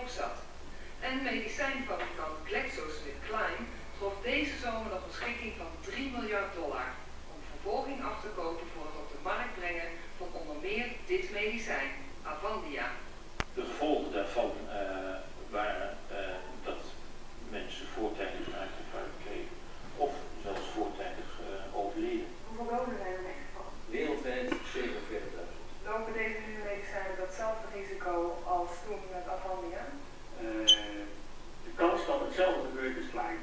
zat. En medicijnfabrikant GlaxoSmithKline trof deze zomer nog een schikking van $3 miljard om vervolging af te kopen voor het op de markt brengen van onder meer dit medicijn, Avandia. De gevolgen daarvan waren dat mensen voortijdig een uitgebruik kregen of zelfs voortijdig overleden. Hoeveel doden zijn er in geval? Wereldwijd 47.000. Lopen deze nieuwe medicijnen datzelfde risico als toen met Avandia? De kans dat hetzelfde gebeurt is klein.